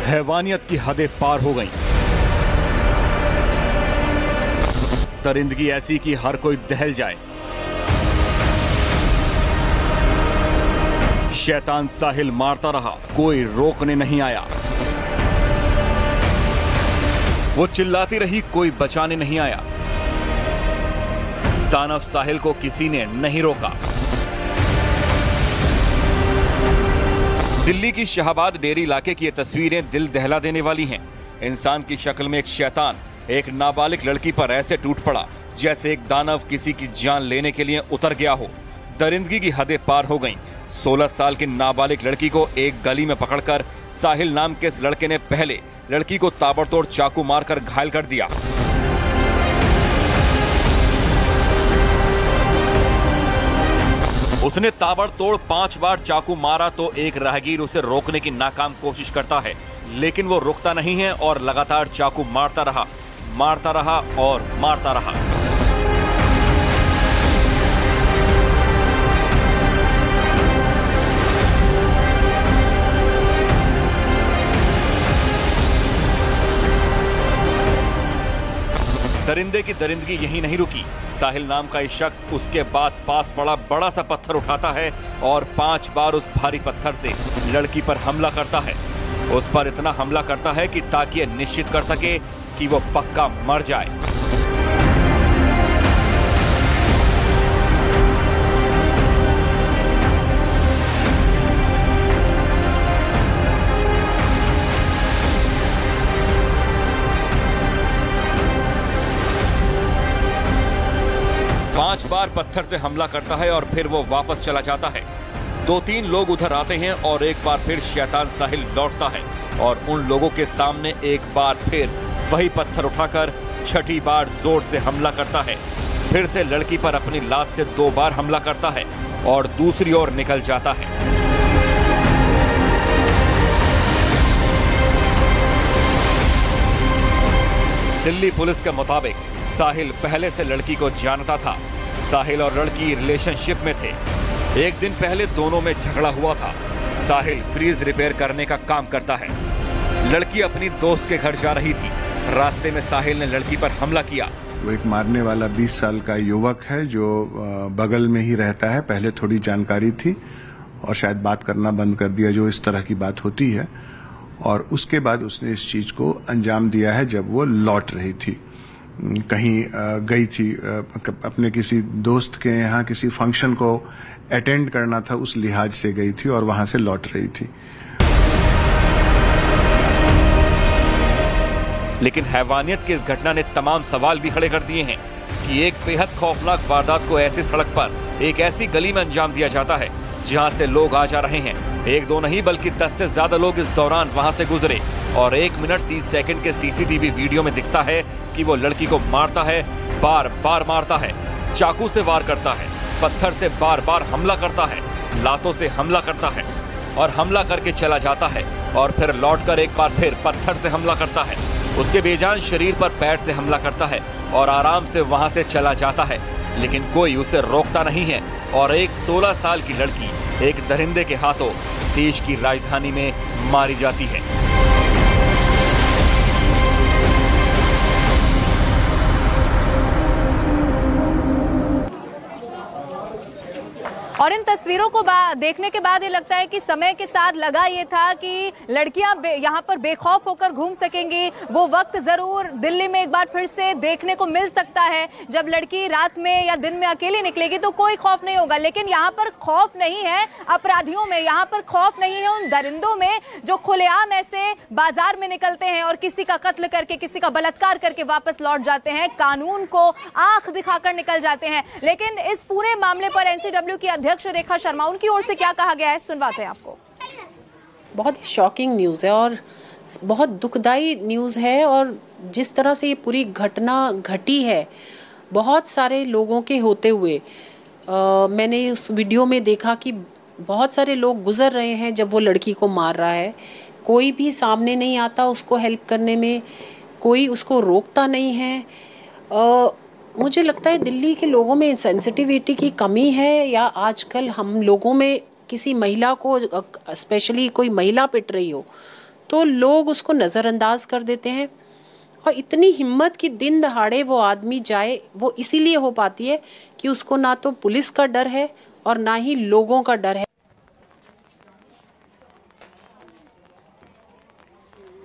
हैवानियत की हदें पार हो गईं। दरिंदगी ऐसी कि हर कोई दहल जाए। शैतान साहिल मारता रहा, कोई रोकने नहीं आया। वो चिल्लाती रही, कोई बचाने नहीं आया। दानव साहिल को किसी ने नहीं रोका। दिल्ली की शाहबाद डेरी इलाके की ये तस्वीरें दिल दहला देने वाली हैं। इंसान की शक्ल में एक शैतान एक नाबालिग लड़की पर ऐसे टूट पड़ा जैसे एक दानव किसी की जान लेने के लिए उतर गया हो। दरिंदगी की हदें पार हो गईं। 16 साल की नाबालिग लड़की को एक गली में पकड़कर साहिल नाम के इस लड़के ने पहले लड़की को ताबड़तोड़ चाकू मारकर घायल कर दिया। उसने ताबड़तोड़ 5 बार चाकू मारा तो एक राहगीर उसे रोकने की नाकाम कोशिश करता है, लेकिन वो रुकता नहीं है और लगातार चाकू मारता रहा और मारता रहा। दरिंदे की दरिंदगी यहीं नहीं रुकी। साहिल नाम का एक शख्स उसके बाद पास पड़ा बड़ा सा पत्थर उठाता है और 5 बार उस भारी पत्थर से लड़की पर हमला करता है। उस पर इतना हमला करता है कि ताकि यह निश्चित कर सके कि वो पक्का मर जाए। पांच बार पत्थर से हमला करता है और फिर वो वापस चला जाता है। 2-3 लोग उधर आते हैं और एक बार फिर शैतान साहिल लौटता है और उन लोगों के सामने एक बार फिर वही पत्थर उठाकर 6ठी बार जोर से हमला करता है। फिर से लड़की पर अपनी लात से 2 बार हमला करता है और दूसरी ओर निकल जाता है। दिल्ली पुलिस के मुताबिक साहिल पहले से लड़की को जानता था। साहिल और लड़की रिलेशनशिप में थे। एक दिन पहले दोनों में झगड़ा हुआ था। साहिल फ्रीज रिपेयर करने का काम करता है। लड़की अपनी दोस्त के घर जा रही थी। रास्ते में साहिल ने लड़की पर हमला किया। वो एक मारने वाला 20 साल का युवक है जो बगल में ही रहता है। पहले थोड़ी जानकारी थी और शायद बात करना बंद कर दिया, जो इस तरह की बात होती है, और उसके बाद उसने इस चीज को अंजाम दिया है। जब वो लौट रही थी, कहीं गई थी अपने किसी दोस्त के यहाँ, किसी फंक्शन को अटेंड करना था, उस लिहाज से गई थी और वहां से लौट रही थी। लेकिन हैवानियत की इस घटना ने तमाम सवाल भी खड़े कर दिए हैं कि एक बेहद खौफनाक वारदात को ऐसी सड़क पर एक ऐसी गली में अंजाम दिया जाता है जहां से लोग आ जा रहे हैं। 1-2 नहीं बल्कि 10 से ज्यादा लोग इस दौरान वहां से गुजरे और 1 मिनट 30 सेकंड के सीसीटीवी वीडियो में दिखता है कि वो लड़की को मारता है, बार बार मारता है, चाकू से वार करता है, पत्थर से बार बार हमला करता है, लातों से हमला करता है और हमला करके चला जाता है और फिर लौटकर एक बार फिर पत्थर से हमला करता है। उसके बेजान शरीर पर पैर से हमला करता है और आराम से वहां से चला जाता है, लेकिन कोई उसे रोकता नहीं है और एक 16 साल की लड़की एक दरिंदे के हाथों देश की राजधानी में मारी जाती है। और इन तस्वीरों को देखने के बाद ये लगता है कि समय के साथ लगा ये था कि लड़कियां यहाँ पर बेखौफ होकर घूम सकेंगी। वो वक्त जरूर दिल्ली में एक बार फिर से देखने को मिल सकता है, जब लड़की रात में या दिन में अकेली निकलेगी तो कोई खौफ नहीं होगा। लेकिन यहाँ पर खौफ नहीं है अपराधियों में, यहाँ पर खौफ नहीं है उन दरिंदों में जो खुलेआम ऐसे बाजार में निकलते हैं और किसी का कत्ल करके, किसी का बलात्कार करके वापस लौट जाते हैं, कानून को आंख दिखाकर निकल जाते हैं। लेकिन इस पूरे मामले पर एनसीडब्ल्यू की अध्यक्ष रेखा शर्मा, उनकी ओर से क्या कहा गया है, सुनवाते हैं आपको। बहुत ही शॉकिंग न्यूज़ है और बहुत दुखदाई न्यूज़ है। और जिस तरह से ये पूरी घटना घटी है बहुत सारे लोगों के होते हुए, मैंने उस वीडियो में देखा कि बहुत सारे लोग गुजर रहे हैं जब वो लड़की को मार रहा है। कोई भी सामने नहीं आता उसको हेल्प करने में, कोई उसको रोकता नहीं है। मुझे लगता है दिल्ली के लोगों में सेंसिटिविटी की कमी है, या आजकल हम लोगों में किसी महिला को, स्पेशली कोई महिला पिट रही हो तो लोग उसको नज़रअंदाज कर देते हैं। और इतनी हिम्मत कि दिन दहाड़े वो आदमी जाए, वो इसीलिए हो पाती है कि उसको ना तो पुलिस का डर है और ना ही लोगों का डर है।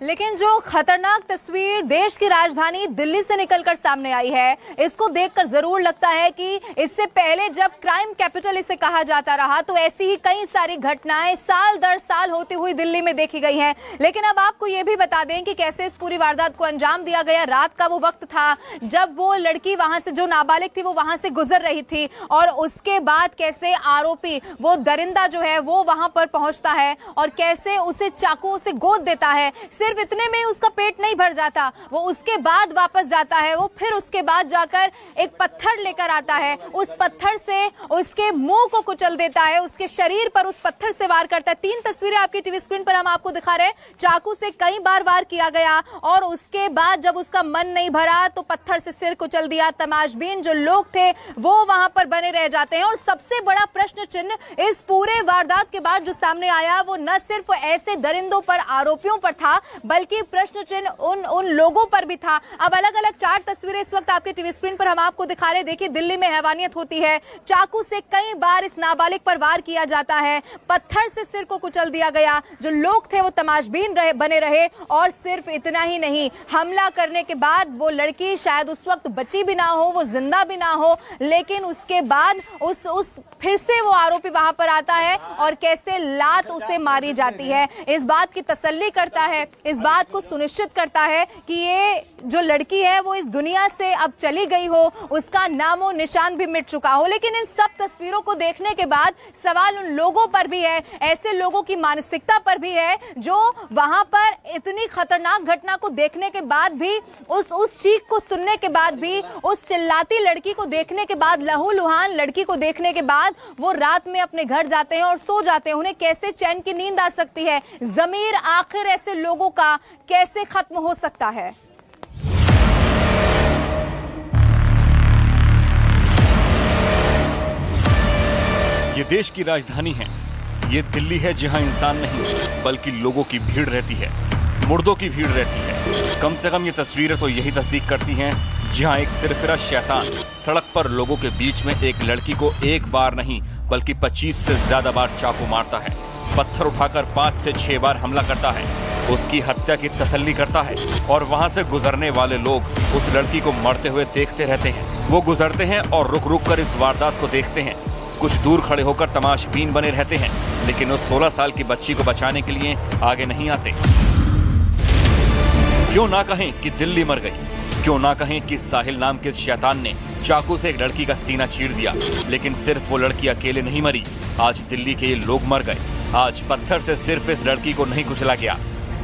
लेकिन जो खतरनाक तस्वीर देश की राजधानी दिल्ली से निकलकर सामने आई है, इसको देखकर जरूर लगता है कि इससे पहले जब क्राइम कैपिटल इसे कहा जाता रहा तो ऐसी ही कई सारी घटनाएं साल दर साल होती हुई दिल्ली में देखी गई हैं। लेकिन अब आपको यह भी बता दें कि कैसे इस पूरी वारदात को अंजाम दिया गया। रात का वो वक्त था जब वो लड़की वहां से, जो नाबालिग थी, वो वहां से गुजर रही थी और उसके बाद कैसे आरोपी, वो दरिंदा जो है, वो वहां पर पहुंचता है और कैसे उसे चाकू से गोद देता है। सिर्फ इतने में उसका पेट नहीं भर जाता, वो उसके बाद वापस जाता है, वो फिर उसके बाद जाकर एक पत्थर लेकर आता है, उस पत्थर से उसके मुंह को कुचल देता है, उसके शरीर पर उस पत्थर से वार करता है। 3 तस्वीरें आपकी टीवी स्क्रीन पर हम आपको दिखा रहे हैं। चाकू से कई बार वार किया गया और उसके बाद जब उसका मन नहीं भरा तो पत्थर से सिर कुचल दिया। तमाशबीन जो लोग थे वो वहां पर बने रह जाते हैं। और सबसे बड़ा प्रश्न चिन्ह इस पूरे वारदात के बाद जो सामने आया वो न सिर्फ ऐसे दरिंदों पर, आरोपियों पर था, बल्कि प्रश्न चिन्ह उन लोगों पर भी था। अब अलग अलग 4 तस्वीरें इस वक्त आपके टीवी स्क्रीन पर हम आपको दिखा रहे हैं। देखिए, दिल्ली में हैवानियत होती है, चाकू से कई बार इस नाबालिग पर वार किया जाता है, पत्थर से सिर को कुचल दिया गया, जो लोग थे वो तमाशबीन बने रहे। और सिर्फ इतना ही नहीं, हमला करने के बाद वो लड़की शायद उस वक्त बची भी ना हो, वो जिंदा भी ना हो, लेकिन उसके बाद उस फिर से वो आरोपी वहां पर आता है और कैसे लात उसे मारी जाती है। इस बात की तसल्ली करता है, इस बात को सुनिश्चित करता है कि ये जो लड़की है वो इस दुनिया से अब चली गई हो, उसका नामो निशान भी मिट चुका हो। लेकिन इन सब तस्वीरों को देखने के बाद सवाल उन लोगों पर भी है, ऐसे लोगों की मानसिकता पर भी है जो वहां पर इतनी खतरनाक घटना को देखने के बाद भी, उस चीख को सुनने के बाद भी, उस चिल्लाती लड़की को देखने के बाद, लहूलुहान लड़की को देखने के बाद वो रात में अपने घर जाते हैं और सो जाते हैं। उन्हें कैसे चैन की नींद आ सकती है? ज़मीर आखिर ऐसे लोगों का कैसे खत्म हो सकता है? ये देश की राजधानी है, ये दिल्ली है जहां इंसान नहीं बल्कि लोगों की भीड़ रहती है, मुर्दों की भीड़ रहती है। कम से कम ये तस्वीरें तो यही तस्दीक करती हैं, जहां एक सिरफिरा शैतान सड़क पर लोगों के बीच में एक लड़की को एक बार नहीं बल्कि 25 से ज्यादा बार चाकू मारता है, पत्थर उठाकर 5 से 6 बार हमला करता है, उसकी हत्या की तसल्ली करता है और वहां से गुजरने वाले लोग उस लड़की को मरते हुए देखते रहते हैं। वो गुजरते हैं और रुक रुक कर इस वारदात को देखते हैं, कुछ दूर खड़े होकर तमाशबीन बने रहते हैं, लेकिन उस 16 साल की बच्ची को बचाने के लिए आगे नहीं आते। क्यों ना कहें कि दिल्ली मर गई, क्यों ना कहें कि साहिल नाम के शैतान ने चाकू से एक लड़की का सीना चीर दिया, लेकिन सिर्फ वो लड़की अकेले नहीं मरी, आज दिल्ली के ये लोग मर गए। आज पत्थर से सिर्फ इस लड़की को नहीं कुचला गया,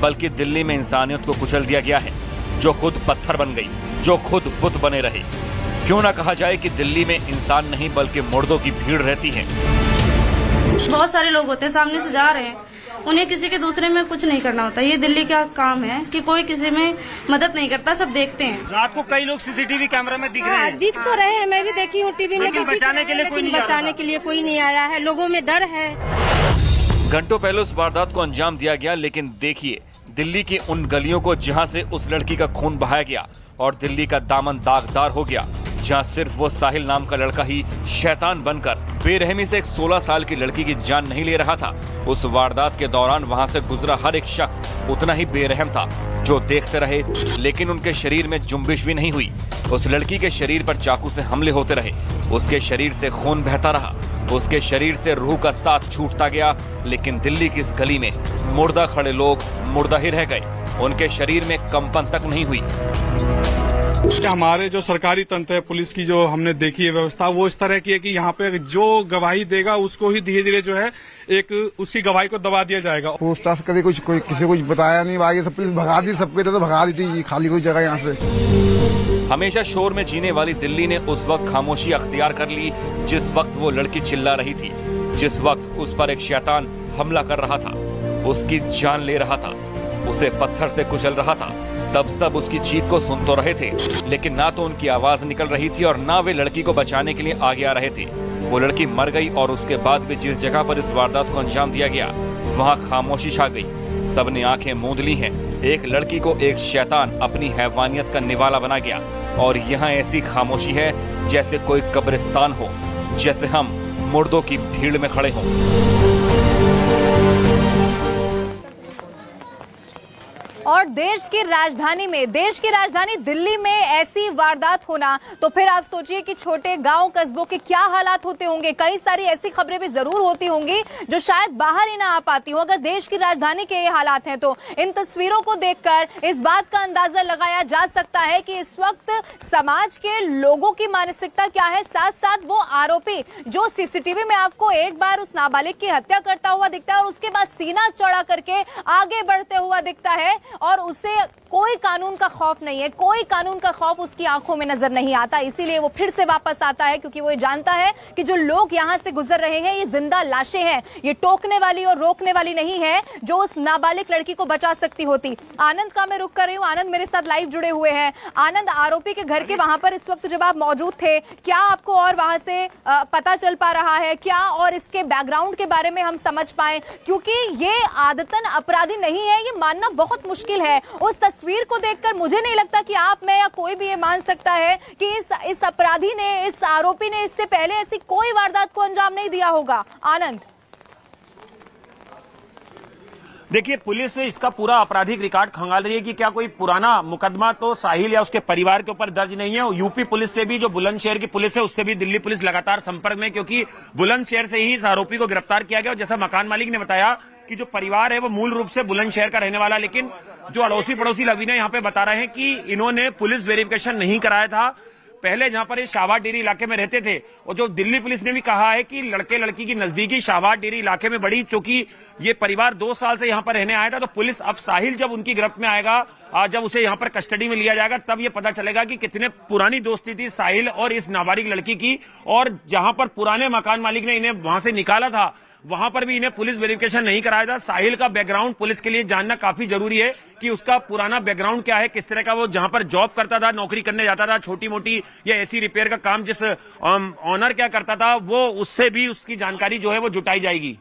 बल्कि दिल्ली में इंसानियत को कुचल दिया गया है, जो खुद पत्थर बन गई, जो खुद बुत बने रहे। क्यों ना कहा जाए कि दिल्ली में इंसान नहीं बल्कि मुर्दों की भीड़ रहती है। बहुत सारे लोग होते हैं सामने से जा रहे हैं, उन्हें किसी के दूसरे में कुछ नहीं करना होता। ये दिल्ली का काम है कि कोई किसी में मदद नहीं करता, सब देखते हैं। रात को कई लोग सीसीटीवी कैमरा में दिख रहे हैं। दिख तो रहे हैं, मैं भी देखी हूँ टीवी में, बचाने के लिए कोई नहीं आया है, लोगों में डर है। घंटों पहले उस वारदात को अंजाम दिया गया, लेकिन देखिए दिल्ली की उन गलियों को जहां से उस लड़की का खून बहाया गया और दिल्ली का दामन दागदार हो गया, जहां सिर्फ वो साहिल नाम का लड़का ही शैतान बनकर बेरहमी से एक 16 साल की लड़की की जान नहीं ले रहा था। उस वारदात के दौरान वहां से गुजरा हर एक शख्स उतना ही बेरहम था, जो देखते रहे, लेकिन उनके शरीर में जुम्बिश भी नहीं हुई। उस लड़की के शरीर पर चाकू से हमले होते रहे, उसके शरीर से खून बहता रहा, उसके शरीर से रूह का साथ छूटता गया, लेकिन दिल्ली की इस गली में मुर्दा खड़े लोग मुर्दा ही रह गए, उनके शरीर में कंपन तक नहीं हुई। हमारे जो सरकारी तंत्र है, पुलिस की जो हमने देखी है व्यवस्था, वो इस तरह की है कि यहाँ पे जो गवाही देगा उसको ही धीरे धीरे जो है एक उसकी गवाही को दबा दिया जाएगा। पूछताछ कभी कुछ कोई किसी को कुछ बताया नहीं, आगे सब पुलिस भगा दी, सबके तो भगा दी थी, खाली कोई जगह यहाँ से। हमेशा शोर में जीने वाली दिल्ली ने उस वक्त खामोशी अख्तियार कर ली जिस वक्त वो लड़की चिल्ला रही थी, जिस वक्त उस पर एक शैतान हमला कर रहा था, उसकी जान ले रहा था, उसे पत्थर से कुचल रहा था। तब सब उसकी चीख को सुन तो रहे थे, लेकिन ना तो उनकी आवाज निकल रही थी और ना वे लड़की को बचाने के लिए आगे आ रहे थे। वो लड़की मर गई और उसके बाद भी जिस जगह पर इस वारदात को अंजाम दिया गया वहाँ खामोशी छा गई। सबने आंखें मूंद ली हैं। एक लड़की को एक शैतान अपनी हैवानियत का निवाला बना गया और यहाँ ऐसी खामोशी है जैसे कोई कब्रिस्तान हो, जैसे हम मुर्दों की भीड़ में खड़े हों। और देश की राजधानी दिल्ली में ऐसी वारदात होना, तो फिर आप सोचिए कि छोटे गांव कस्बों के क्या हालात होते होंगे। कई सारी ऐसी खबरें भी जरूर होती होंगी जो शायद बाहर ही ना आ पाती हो। अगर देश की राजधानी के ये हालात हैं तो इन तस्वीरों को देखकर इस बात का अंदाजा लगाया जा सकता है कि इस वक्त समाज के लोगों की मानसिकता क्या है। साथ साथ वो आरोपी जो सीसीटीवी में आपको एक बार उस नाबालिग की हत्या करता हुआ दिखता है और उसके बाद सीना चौड़ा करके आगे बढ़ते हुआ दिखता है और उसे कोई कानून का खौफ नहीं है, कोई कानून का खौफ उसकी आंखों में नजर नहीं आता। इसीलिए वो फिर से वापस आता है क्योंकि वो जानता है कि जो लोग यहां से गुजर रहे हैं ये जिंदा लाशें हैं, ये टोकने वाली और रोकने वाली नहीं है जो उस नाबालिग लड़की को बचा सकती होती। आनंद का मैं रुख कर रही हूं। आनंद मेरे साथ लाइव जुड़े हुए हैं। आनंद, आरोपी के घर के वहां पर इस वक्त जब आप मौजूद थे, क्या आपको और वहां से पता चल पा रहा है क्या, और इसके बैकग्राउंड के बारे में हम समझ पाए, क्योंकि ये आदतन अपराधी नहीं है, ये मानना बहुत मुश्किल है। उस तस्वीर को देखकर मुझे नहीं लगता कि आप, मैं या कोई भी ये मान सकता है कि इस अपराधी ने, इस आरोपी ने इससे पहले ऐसी कोई वारदात को अंजाम नहीं दिया होगा। आनंद, देखिए, पुलिस इसका पूरा आपराधिक रिकॉर्ड खंगाल रही है कि क्या कोई पुराना मुकदमा तो साहिल या उसके परिवार के ऊपर दर्ज नहीं है। यूपी पुलिस से भी, जो बुलंदशहर की पुलिस है, उससे भी दिल्ली पुलिस लगातार संपर्क में, क्योंकि बुलंदशहर से ही इस आरोपी को गिरफ्तार किया गया। और जैसा मकान मालिक ने बताया कि जो परिवार है वो मूल रूप से बुलंदशहर का रहने वाला, लेकिन जो अड़ोसी पड़ोसी लवीना यहाँ पे बता रहे हैं कि इन्होंने पुलिस वेरिफिकेशन नहीं कराया था पहले, जहां पर ये शाहबाद डेरी इलाके में रहते थे। और जो दिल्ली पुलिस ने भी कहा है कि लड़के लड़की की नजदीकी शाहबाद डेरी इलाके में बड़ी, चूंकि ये परिवार 2 साल से यहां पर रहने आया था, तो पुलिस अब साहिल जब उनकी गिरफ्त में आएगा, जब उसे यहां पर कस्टडी में लिया जाएगा, तब ये पता चलेगा कि कितने पुरानी दोस्ती थी साहिल और इस नाबालिग लड़की की। और जहां पर पुराने मकान मालिक ने इन्हें वहां से निकाला था, वहां पर भी इन्हें पुलिस वेरिफिकेशन नहीं कराया था। साहिल का बैकग्राउंड पुलिस के लिए जानना काफी जरूरी है कि उसका पुराना बैकग्राउंड क्या है, किस तरह का वो जहां पर जॉब करता था, नौकरी करने जाता था, छोटी मोटी या एसी रिपेयर का काम जिस ऑनर क्या करता था, वो उससे भी उसकी जानकारी जो है वो जुटाई जाएगी।